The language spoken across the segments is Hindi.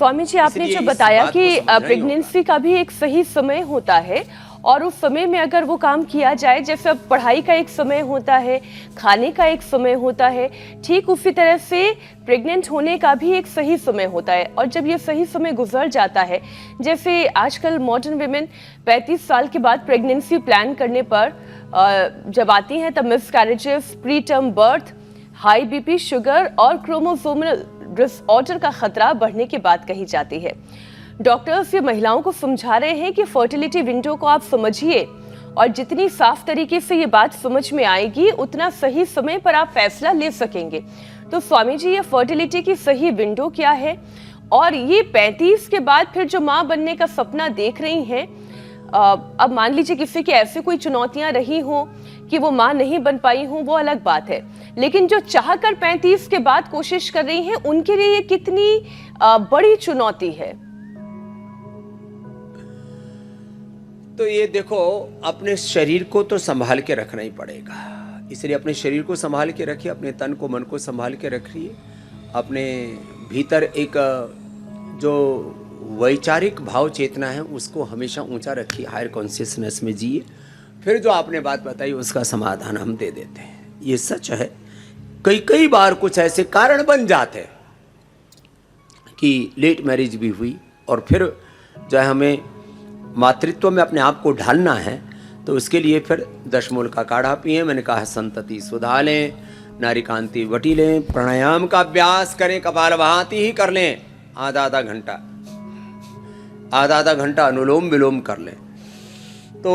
स्वामी जी, आपने जो बताया कि प्रेगनेंसी का भी एक सही समय होता है और उस समय में अगर वो काम किया जाए, जैसे अब पढ़ाई का एक समय होता है, खाने का एक समय होता है, ठीक उसी तरह से प्रेग्नेंट होने का भी एक सही समय होता है। और जब ये सही समय गुजर जाता है, जैसे आजकल मॉडर्न विमेन 35 साल के बाद प्रेगनेंसी प्लान करने पर जब आती हैं तब miscarriages, pre term birth, high BP, sugar और क्रोमोसोमल डिसऑर्डर का खतरा बढ़ने की बात कही जाती है। डॉक्टर्स ये महिलाओं को समझा रहे हैं कि फर्टिलिटी विंडो को आप समझिए और जितनी साफ तरीके से ये बात समझ में आएगी उतना सही समय पर आप फैसला ले सकेंगे। तो स्वामी जी, ये फर्टिलिटी की सही विंडो क्या है और ये 35 के बाद फिर जो माँ बनने का सपना देख रही हैं, अब मान लीजिए किसी की ऐसी कोई चुनौतियां रही हों कि वो माँ नहीं बन पाई हों, वो अलग बात है, लेकिन जो चाहकर 35 के बाद कोशिश कर रही हैं उनके लिए ये कितनी बड़ी चुनौती है। तो ये देखो, अपने शरीर को तो संभाल के रखना ही पड़ेगा, इसलिए अपने शरीर को संभाल के रखिए, अपने तन को, मन को संभाल के रखिए, अपने भीतर एक जो वैचारिक भाव चेतना है उसको हमेशा ऊंचा रखिए, हायर कॉन्शियसनेस में जिए। फिर जो आपने बात बताई उसका समाधान हम दे देते हैं। ये सच है, कई बार कुछ ऐसे कारण बन जाते हैं कि लेट मैरिज भी हुई और फिर जो है हमें मातृत्व में अपने आप को ढालना है, तो उसके लिए फिर दशमूल का काढ़ा पिए। मैंने कहा संतति सुधा लें, नारीकांति वटी लें, प्राणायाम का अभ्यास करें, कपालभाति ही कर लें, आधा आधा घंटा अनुलोम विलोम कर लें, तो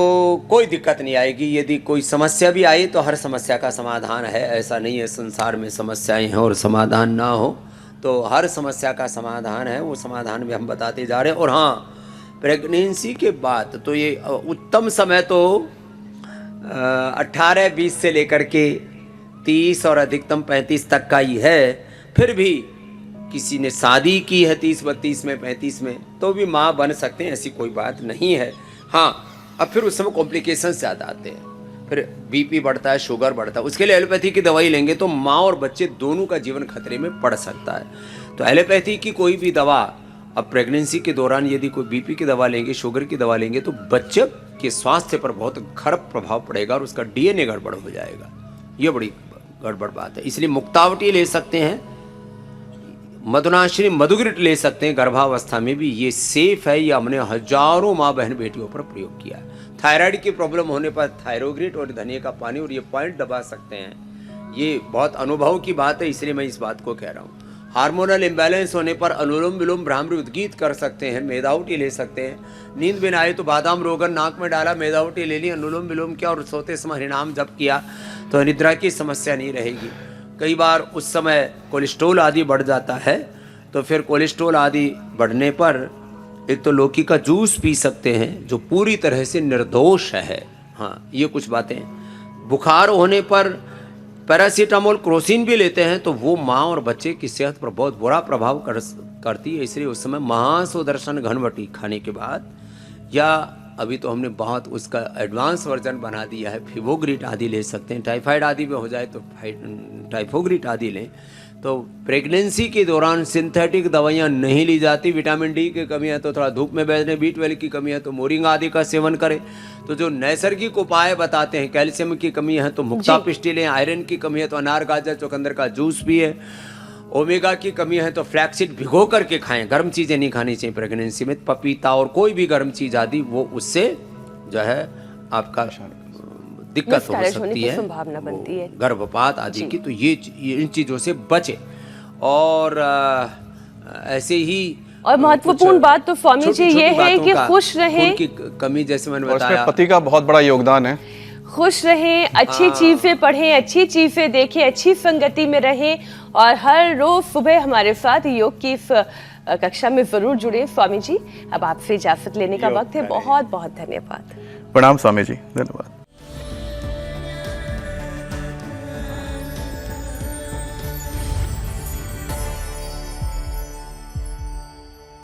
कोई दिक्कत नहीं आएगी। यदि कोई समस्या भी आई तो हर समस्या का समाधान है, ऐसा नहीं है संसार में समस्याएं हैं और समाधान ना हो, तो हर समस्या का समाधान है, वो समाधान भी हम बताते जा रहे हैं। और हाँ, प्रेगनेंसी के बाद तो ये उत्तम समय तो 18-20 से लेकर के 30 और अधिकतम 35 तक का ही है। फिर भी किसी ने शादी की है 30-32 में, 35 में, तो भी माँ बन सकते हैं, ऐसी कोई बात नहीं है। हाँ, अब फिर उस समय कॉम्प्लिकेशंस ज़्यादा आते हैं, फिर बीपी बढ़ता है, शुगर बढ़ता है, उसके लिए एलोपैथी की दवाई लेंगे तो माँ और बच्चे दोनों का जीवन खतरे में पड़ सकता है। तो एलोपैथी की कोई भी दवा, अब प्रेगनेंसी के दौरान यदि कोई बीपी की दवा लेंगे, शुगर की दवा लेंगे, तो बच्चे के स्वास्थ्य पर बहुत खराब प्रभाव पड़ेगा और उसका डीएनए गड़बड़ हो जाएगा। ये बड़ी गड़बड़ बात है। इसलिए मुक्तावटी ले सकते हैं, मधुनाशिनी मधुग्रिट ले सकते हैं गर्भावस्था में भी, ये सेफ है। ये हमने हजारों माँ बहन बेटियों पर प्रयोग किया है। थायराइड की प्रॉब्लम होने पर थायरोग्रिट और धनिया का पानी और ये पॉइंट दबा सकते हैं। ये बहुत अनुभव की बात है, इसलिए मैं इस बात को कह रहा हूँ। हार्मोनल इम्बैलेंस होने पर अनुलोम विलोम भ्रामरी उद्गीत कर सकते हैं, मेधावटी ले सकते हैं। नींद बिना आए तो बादाम रोगन नाक में डाला, मेधावटी ले ली, अनुलोम विलोम किया और सोते समय हरिनाम जप किया, तो निद्रा की समस्या नहीं रहेगी। कई बार उस समय कोलेस्ट्रॉल आदि बढ़ जाता है, तो फिर कोलेस्ट्रॉल आदि बढ़ने पर एक तो लौकी का जूस पी सकते हैं जो पूरी तरह से निर्दोष है। हाँ, ये कुछ बातें। बुखार होने पर पैरासीटामोल, क्रोसिन भी लेते हैं, तो वो माँ और बच्चे की सेहत पर बहुत बुरा प्रभाव करती है। इसलिए उस समय महासुदर्शन घनवटी खाने के बाद, या अभी तो हमने बहुत उसका एडवांस वर्जन बना दिया है, फिवोग्रिट आदि ले सकते हैं। टाइफाइड आदि में हो जाए तो टाइफोग्रिट आदि लें। तो प्रेगनेंसी के दौरान सिंथेटिक दवाइयाँ नहीं ली जाती। विटामिन डी की कमी है तो थोड़ा धूप में बैठने, B12 की कमी है तो मोरिंगा आदि का सेवन करें। तो जो नैसर्गिक उपाय बताते हैं, कैल्शियम की कमी है तो मुक्ता पिष्टी लें, आयरन की कमी है तो अनार, गाजर, चुकंदर का जूस पिए, ओमेगा की कमी है तो फ्लैक्सीड भिगो करके खाएं। गर्म चीज़ें नहीं खानी चाहिए प्रेगनेंसी में, पपीता और कोई भी गर्म चीज़ आदि, वो उससे जो है आपका दिक्कत हो सकती है, संभावना बनती है गर्भपात आदि की। तो ये इन चीज़ों से बचे। और ऐसे ही और महत्वपूर्ण बात तो स्वामी जी ये है कि खुश रहें, उनकी कमी जैसे मैंने बताया, पति का बहुत बड़ा योगदान है। खुश रहें, अच्छी चीजें पढ़ें, अच्छी चीजें देखें, अच्छी संगति में रहें और हर रोज सुबह हमारे साथ योग की इस कक्षा में जरूर जुड़े। स्वामी जी, अब आपसे इजाजत लेने का वक्त है। बहुत बहुत धन्यवाद। प्रणाम स्वामी जी, धन्यवाद।